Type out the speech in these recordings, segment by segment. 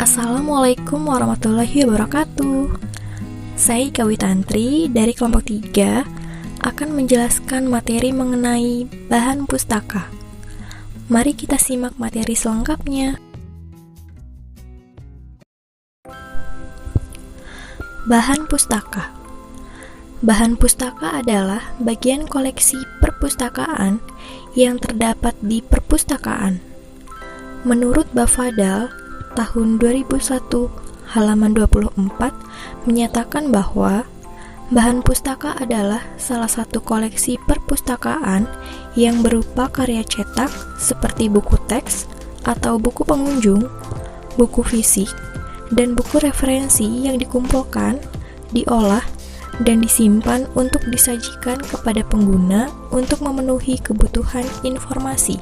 Assalamualaikum warahmatullahi wabarakatuh. Saya Ika Witantri dari kelompok 3 akan menjelaskan materi mengenai bahan pustaka. Mari kita simak materi selengkapnya. Bahan pustaka. Bahan pustaka adalah bagian koleksi perpustakaan yang terdapat di perpustakaan. Menurut Bafadal, tahun 2001, halaman 24, menyatakan bahwa bahan pustaka adalah salah satu koleksi perpustakaan yang berupa karya cetak seperti buku teks atau buku pengunjung, buku fisik, dan buku referensi yang dikumpulkan, diolah, dan disimpan untuk disajikan kepada pengguna untuk memenuhi kebutuhan informasi.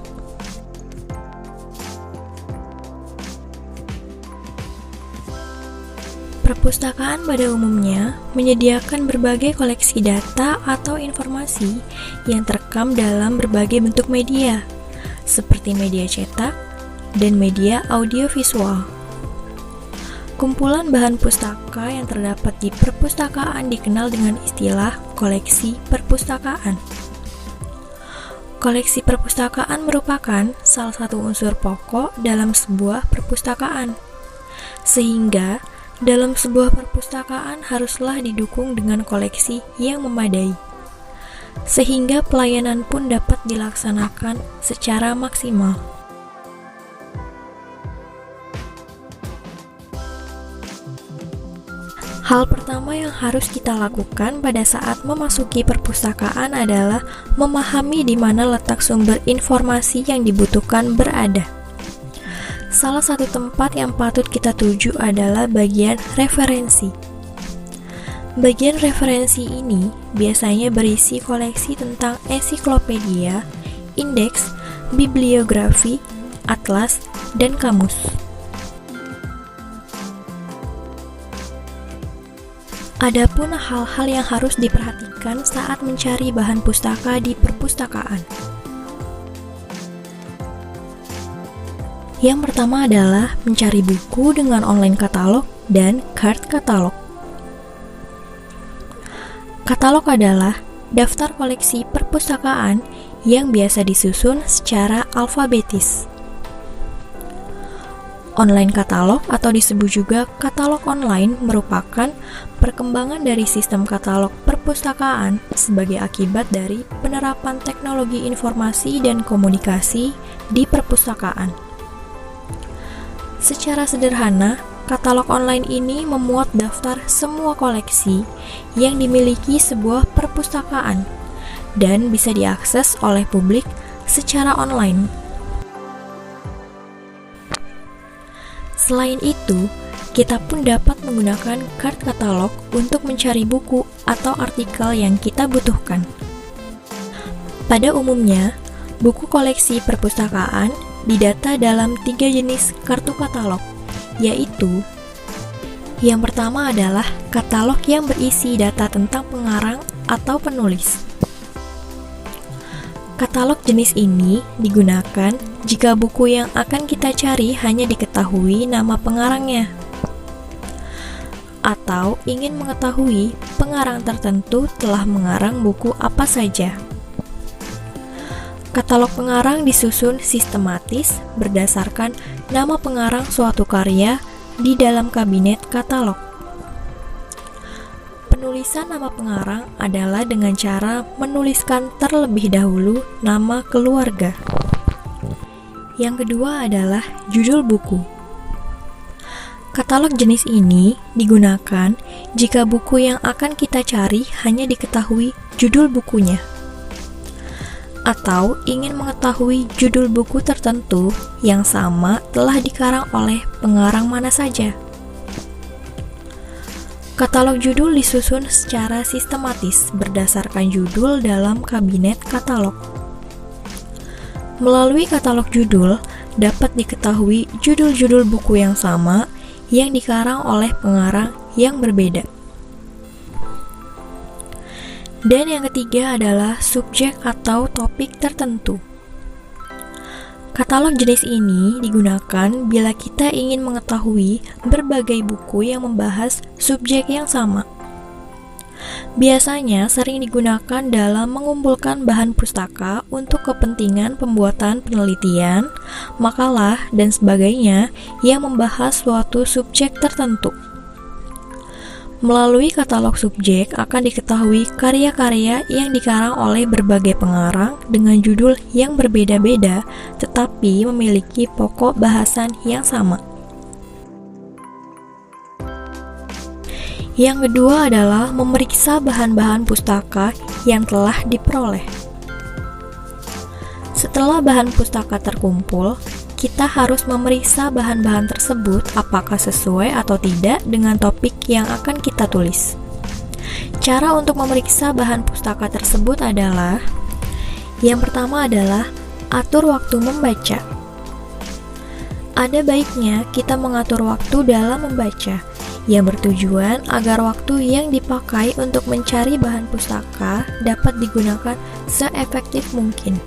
Perpustakaan pada umumnya menyediakan berbagai koleksi data atau informasi yang terekam dalam berbagai bentuk media, seperti media cetak dan media audiovisual. Kumpulan bahan pustaka yang terdapat di perpustakaan dikenal dengan istilah koleksi perpustakaan. Koleksi perpustakaan merupakan salah satu unsur pokok dalam sebuah perpustakaan, sehingga dalam sebuah perpustakaan haruslah didukung dengan koleksi yang memadai, sehingga pelayanan pun dapat dilaksanakan secara maksimal. Hal pertama yang harus kita lakukan pada saat memasuki perpustakaan adalah memahami di mana letak sumber informasi yang dibutuhkan berada. Salah satu tempat yang patut kita tuju adalah bagian referensi. Bagian referensi ini biasanya berisi koleksi tentang ensiklopedia, indeks, bibliografi, atlas, dan kamus. Adapun hal-hal yang harus diperhatikan saat mencari bahan pustaka di perpustakaan. Yang pertama adalah mencari buku dengan online katalog dan card katalog. Katalog adalah daftar koleksi perpustakaan yang biasa disusun secara alfabetis. Online katalog atau disebut juga katalog online merupakan perkembangan dari sistem katalog perpustakaan sebagai akibat dari penerapan teknologi informasi dan komunikasi di perpustakaan. Secara sederhana, katalog online ini memuat daftar semua koleksi yang dimiliki sebuah perpustakaan dan bisa diakses oleh publik secara online. Selain itu, kita pun dapat menggunakan card katalog untuk mencari buku atau artikel yang kita butuhkan. Pada umumnya, buku koleksi perpustakaan didata dalam 3 jenis kartu katalog, yaitu yang pertama adalah katalog yang berisi data tentang pengarang atau penulis. Katalog jenis ini digunakan jika buku yang akan kita cari hanya diketahui nama pengarangnya, atau ingin mengetahui pengarang tertentu telah mengarang buku apa saja. Katalog pengarang disusun sistematis berdasarkan nama pengarang suatu karya di dalam kabinet katalog. Penulisan nama pengarang adalah dengan cara menuliskan terlebih dahulu nama keluarga. Yang kedua adalah judul buku. Katalog jenis ini digunakan jika buku yang akan kita cari hanya diketahui judul bukunya, atau ingin mengetahui judul buku tertentu yang sama telah dikarang oleh pengarang mana saja. Katalog judul disusun secara sistematis berdasarkan judul dalam kabinet katalog. Melalui katalog judul dapat diketahui judul-judul buku yang sama yang dikarang oleh pengarang yang berbeda. Dan yang ketiga adalah subjek atau topik tertentu. Katalog jenis ini digunakan bila kita ingin mengetahui berbagai buku yang membahas subjek yang sama. Biasanya sering digunakan dalam mengumpulkan bahan pustaka untuk kepentingan pembuatan penelitian, makalah, dan sebagainya yang membahas suatu subjek tertentu. Melalui katalog subjek akan diketahui karya-karya yang dikarang oleh berbagai pengarang dengan judul yang berbeda-beda tetapi memiliki pokok bahasan yang sama. Yang kedua adalah memeriksa bahan-bahan pustaka yang telah diperoleh. Setelah bahan pustaka terkumpul, kita harus memeriksa bahan-bahan tersebut apakah sesuai atau tidak dengan topik yang akan kita tulis. Cara untuk memeriksa bahan pustaka tersebut adalah: yang pertama adalah atur waktu membaca. Ada baiknya kita mengatur waktu dalam membaca, yang bertujuan agar waktu yang dipakai untuk mencari bahan pustaka dapat digunakan seefektif mungkin,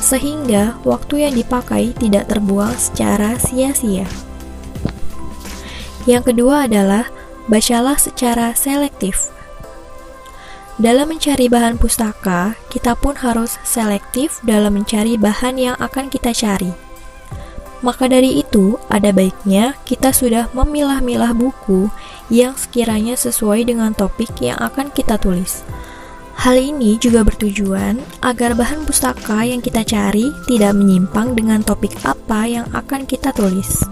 sehingga waktu yang dipakai tidak terbuang secara sia-sia. Yang kedua adalah bacalah secara selektif. Dalam mencari bahan pustaka, kita pun harus selektif dalam mencari bahan yang akan kita cari. Maka dari itu, ada baiknya kita sudah memilah-milah buku yang sekiranya sesuai dengan topik yang akan kita tulis. Hal ini juga bertujuan agar bahan pustaka yang kita cari tidak menyimpang dengan topik apa yang akan kita tulis.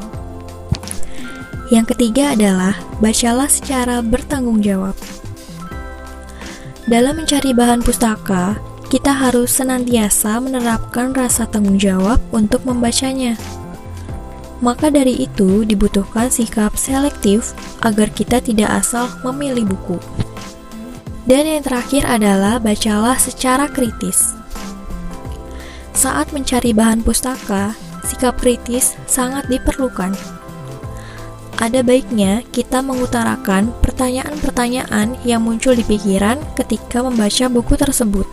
Yang ketiga adalah bacalah secara bertanggung jawab. Dalam mencari bahan pustaka, kita harus senantiasa menerapkan rasa tanggung jawab untuk membacanya. Maka dari itu dibutuhkan sikap selektif agar kita tidak asal memilih buku. Dan yang terakhir adalah bacalah secara kritis. Saat mencari bahan pustaka, sikap kritis sangat diperlukan. Ada baiknya kita mengutarakan pertanyaan-pertanyaan yang muncul di pikiran ketika membaca buku tersebut,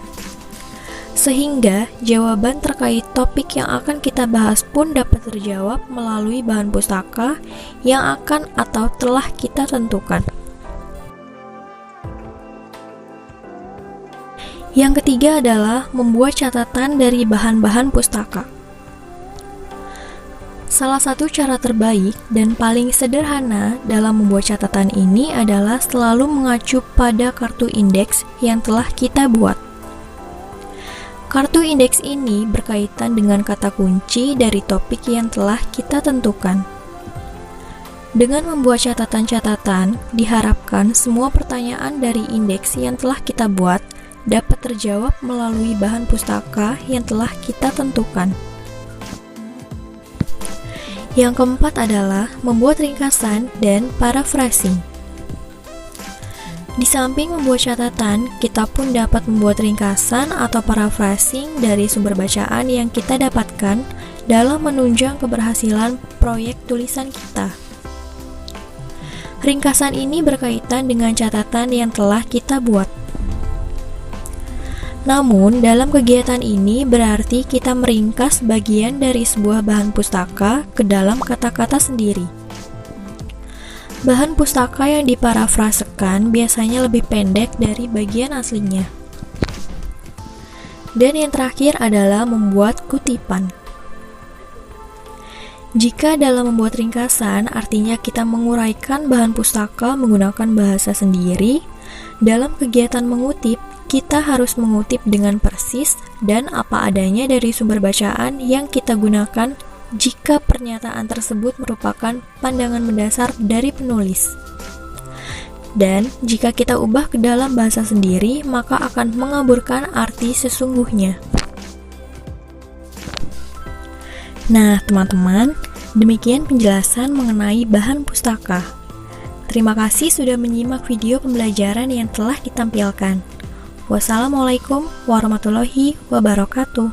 sehingga jawaban terkait topik yang akan kita bahas pun dapat terjawab melalui bahan pustaka yang akan atau telah kita tentukan. Yang ketiga adalah membuat catatan dari bahan-bahan pustaka. Salah satu cara terbaik dan paling sederhana dalam membuat catatan ini adalah selalu mengacu pada kartu indeks yang telah kita buat. Kartu indeks ini berkaitan dengan kata kunci dari topik yang telah kita tentukan. Dengan membuat catatan-catatan, diharapkan semua pertanyaan dari indeks yang telah kita buat dapat terjawab melalui bahan pustaka yang telah kita tentukan. Yang keempat adalah membuat ringkasan dan paraphrasing. Di samping membuat catatan, kita pun dapat membuat ringkasan atau paraphrasing dari sumber bacaan yang kita dapatkan dalam menunjang keberhasilan proyek tulisan kita. Ringkasan ini berkaitan dengan catatan yang telah kita buat. Namun, dalam kegiatan ini berarti kita meringkas bagian dari sebuah bahan pustaka ke dalam kata-kata sendiri. Bahan pustaka yang diparafrasekan biasanya lebih pendek dari bagian aslinya. Dan yang terakhir adalah membuat kutipan. Jika dalam membuat ringkasan, artinya kita menguraikan bahan pustaka menggunakan bahasa sendiri, dalam kegiatan mengutip, kita harus mengutip dengan persis dan apa adanya dari sumber bacaan yang kita gunakan jika pernyataan tersebut merupakan pandangan mendasar dari penulis. Dan jika kita ubah ke dalam bahasa sendiri, maka akan mengaburkan arti sesungguhnya. Nah, teman-teman, demikian penjelasan mengenai bahan pustaka. Terima kasih sudah menyimak video pembelajaran yang telah ditampilkan. Wassalamualaikum warahmatullahi wabarakatuh.